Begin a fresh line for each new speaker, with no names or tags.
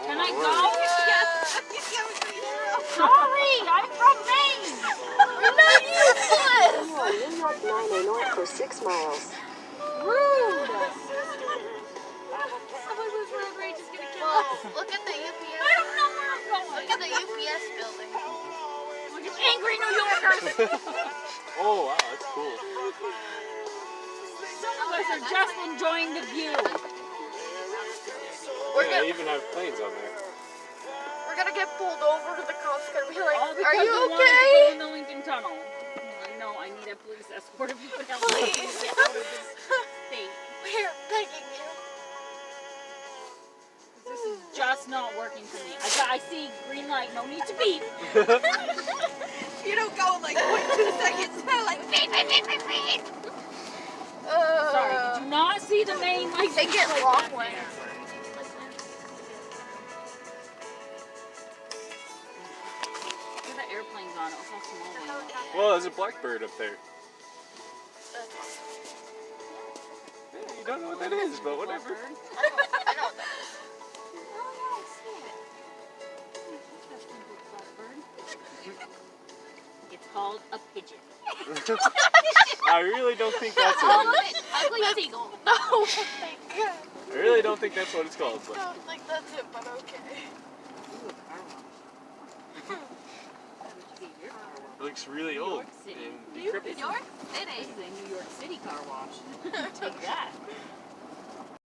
Can I go? Sorry, I'm from Maine.
You're not useless.
New York 9 north for 6 miles.
Rude.
Someone was road rage is gonna kill
Well,
us.
look at the UPS.
I don't know where I'm going.
Look at the UPS building.
Look at angry New Yorkers.
Oh, wow, that's cool.
Some of us are just enjoying the view.
They even have planes on there.
We're gonna get pulled over to the cops. Gonna be like,
All
"Are
because
you
we wanted to go
okay?"
in the Lincoln Tunnel. No, I need a police escort if you could help me
Please.
get out of this state.
We're begging you.
This is just not working for me. I see green light, no need to beep.
You don't go like 0.2 seconds. Like beep, beep, beep, beep, beep.
Sorry, did you not see the main light?
They get
like
wrong
that
ones.
there? Look at the airplanes on it. Look how small they are.
Well, there's a blackbird up there. Yeah, you don't know what that is, but whatever.
Blackbird.
I know what that is.
It's called a pigeon.
I really don't think that's
Oh,
it.
ugly seagull.
No, thank God.
I really don't think that's what it's called.
I
But
don't think that's it, but okay.
it looks really old
City.
and decrepit.
New York
This
City.
is a New York City car wash. Take that.